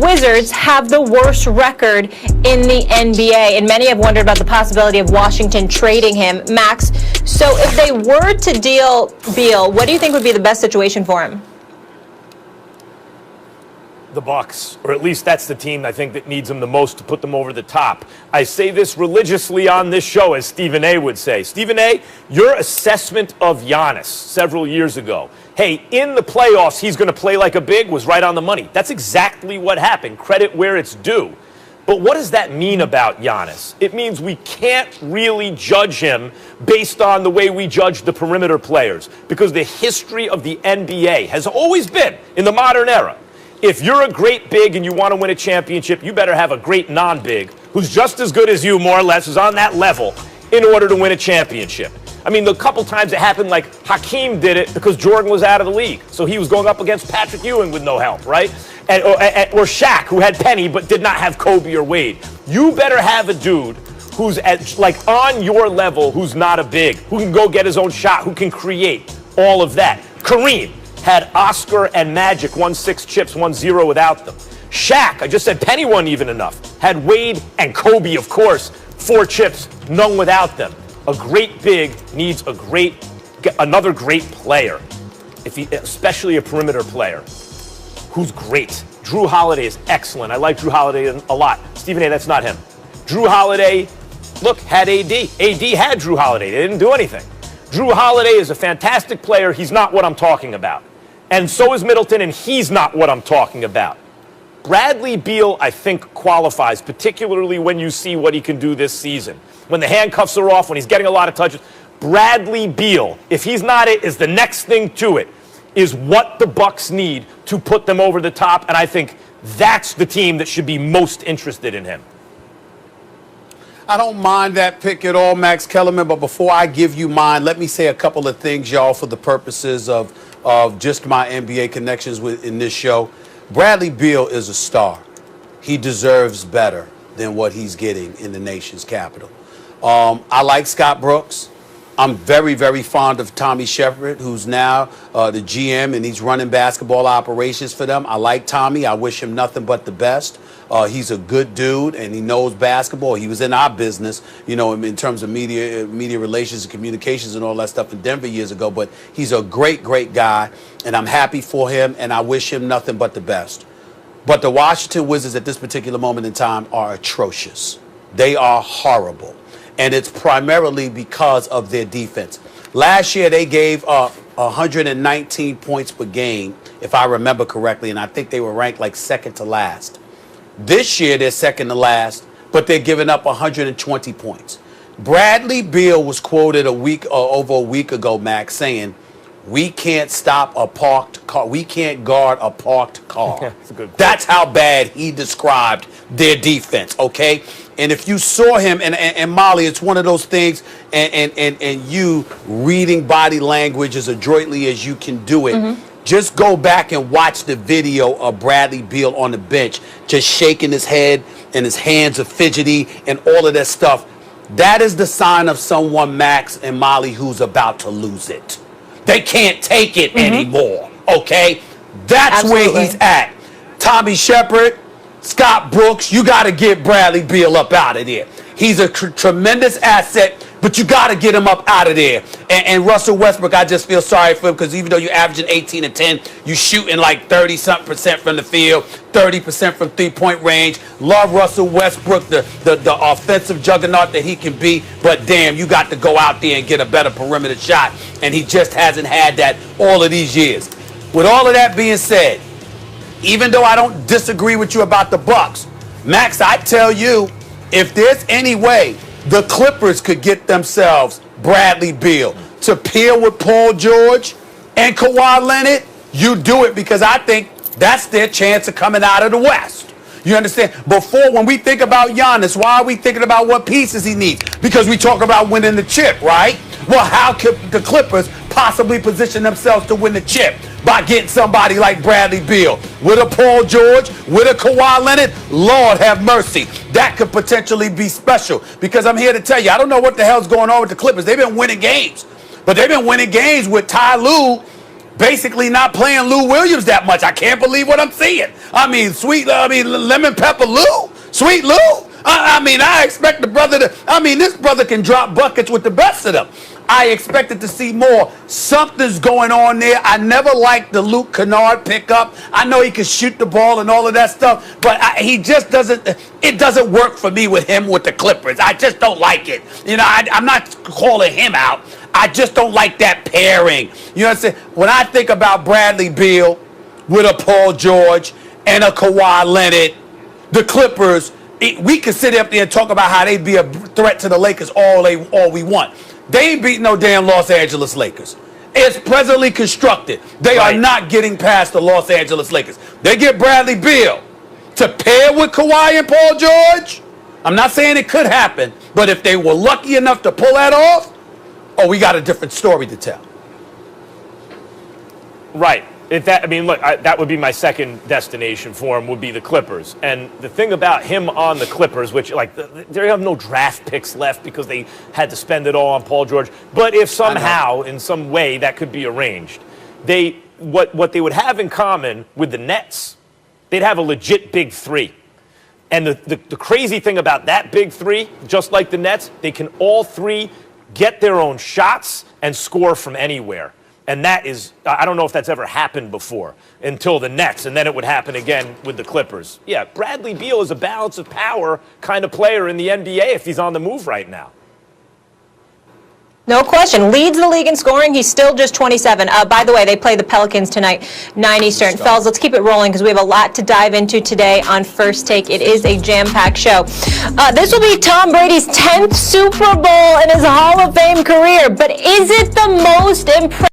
Wizards have the worst record in the NBA, and many have wondered about the possibility of Washington trading him. Max, so if they were to deal Beal, what do you think would be the best situation for him? The Bucks, or at least that's the team I think that needs them the most to put them over the top. I say this religiously on this show, as Stephen A. would say. Stephen A., your assessment of Giannis several years ago, hey, in the playoffs he's going to play like a big, was right on the money. That's exactly what happened. Credit where it's due. But what does that mean about Giannis? It means we can't really judge him based on the way we judge the perimeter players, because the history of the NBA has always been, in the modern era, if you're a great big and you want to win a championship, you better have a great non-big who's just as good as you, more or less, who's on that level in order to win a championship. I mean, the couple times it happened, like Hakeem did it because Jordan was out of the league. So he was going up against Patrick Ewing with no help, right? Or Shaq, who had Penny but did not have Kobe or Wade. You better have a dude who's on your level, who's not a big, who can go get his own shot, who can create all of that. Kareem had Oscar and Magic, won 6 chips, 1-0 without them. Shaq, I just said Penny wasn't even enough, had Wade and Kobe, of course, 4 chips, none without them. A great big needs another great player, especially a perimeter player who's great. Drew Holiday is excellent. I like Drew Holiday a lot. Stephen A., that's not him. Drew Holiday, look, had AD. AD had Drew Holiday. They didn't do anything. Drew Holiday is a fantastic player. He's not what I'm talking about. And so is Middleton, and he's not what I'm talking about. Bradley Beal, I think, qualifies, particularly when you see what he can do this season. When the handcuffs are off, when he's getting a lot of touches. Bradley Beal, if he's not it, is the next thing to it, is what the Bucks need to put them over the top, and I think that's the team that should be most interested in him. I don't mind that pick at all, Max Kellerman, but before I give you mine, let me say a couple of things, y'all, for the purposes of just my NBA connections in this show. Bradley Beal is a star. He deserves better than what he's getting in the nation's capital. I like Scott Brooks. I'm very, very fond of Tommy Shepard, who's now the GM, and he's running basketball operations for them. I like Tommy. I wish him nothing but the best. He's a good dude, and he knows basketball. He was in our business, you know, in terms of media relations and communications and all that stuff in Denver years ago. But he's a great, great guy, and I'm happy for him, and I wish him nothing but the best. But the Washington Wizards at this particular moment in time are atrocious. They are horrible, and it's primarily because of their defense. Last year, they gave up 119 points per game, if I remember correctly, and I think they were ranked like second to last. This year, they're second to last, but they're giving up 120 points. Bradley Beal was quoted over a week ago, Max, saying, "We can't stop a parked car. We can't guard a parked car." That's how bad he described their defense, okay? And if you saw him, and Molly, it's one of those things, and you reading body language as adroitly as you can do it, just go back and watch the video of Bradley Beal on the bench, just shaking his head, and his hands are fidgety, and all of that stuff. That is the sign of someone, Max and Molly, who's about to lose it. They can't take it anymore, okay? That's where he's at. Tommy Shepard, Scott Brooks, you got to get Bradley Beal up out of there. He's a tremendous asset, but you got to get him up out of there. And Russell Westbrook, I just feel sorry for him, because even though you're averaging 18 and 10, you shooting like 30-something% from the field, 30% from three-point range. Love Russell Westbrook, the offensive juggernaut that he can be, but damn, you got to go out there and get a better perimeter shot, and he just hasn't had that all of these years. With all of that being said, even though I don't disagree with you about the Bucks, Max, I tell you, if there's any way the Clippers could get themselves Bradley Beal to pair with Paul George and Kawhi Leonard, you do it, because I think that's their chance of coming out of the West. You understand? Before, when we think about Giannis, why are we thinking about what pieces he needs? Because we talk about winning the chip, right? Well, how could the Clippers possibly position themselves to win the chip? By getting somebody like Bradley Beal, with a Paul George, with a Kawhi Leonard. Lord have mercy. That could potentially be special, because I'm here to tell you, I don't know what the hell's going on with the Clippers. They've been winning games, but they've been winning games with Ty Lue basically not playing Lou Williams that much. I can't believe what I'm seeing. Lemon Pepper Lou? Sweet Lou? I expect the brother this brother can drop buckets with the best of them. I expected to see more. Something's going on there. I never liked the Luke Kennard pickup. I know he can shoot the ball and all of that stuff, but he just doesn't. It doesn't work for me with him with the Clippers. I just don't like it. I'm not calling him out. I just don't like that pairing. You know what I'm saying? When I think about Bradley Beal with a Paul George and a Kawhi Leonard, the Clippers, we could sit up there and talk about how they'd be a threat to the Lakers all we want. They ain't beating no damn Los Angeles Lakers. It's presently constructed. They are not getting past the Los Angeles Lakers. They get Bradley Beal to pair with Kawhi and Paul George. I'm not saying it could happen, but if they were lucky enough to pull that off, we got a different story to tell. Right. That would be my second destination for him, would be the Clippers. And the thing about him on the Clippers, which, they have no draft picks left because they had to spend it all on Paul George. But if somehow, in some way, that could be arranged, what they would have in common with the Nets, they'd have a legit big three. And the crazy thing about that big three, just like the Nets, they can all three get their own shots and score from anywhere. And that is, I don't know if that's ever happened before until the Nets, and then it would happen again with the Clippers. Yeah, Bradley Beal is a balance of power kind of player in the NBA if he's on the move right now. No question. Leads the league in scoring. He's still just 27. By the way, they play the Pelicans tonight, 9 Eastern. Fellas, let's keep it rolling because we have a lot to dive into today on First Take. It is a jam-packed show. This will be Tom Brady's 10th Super Bowl in his Hall of Fame career, but is it the most impressive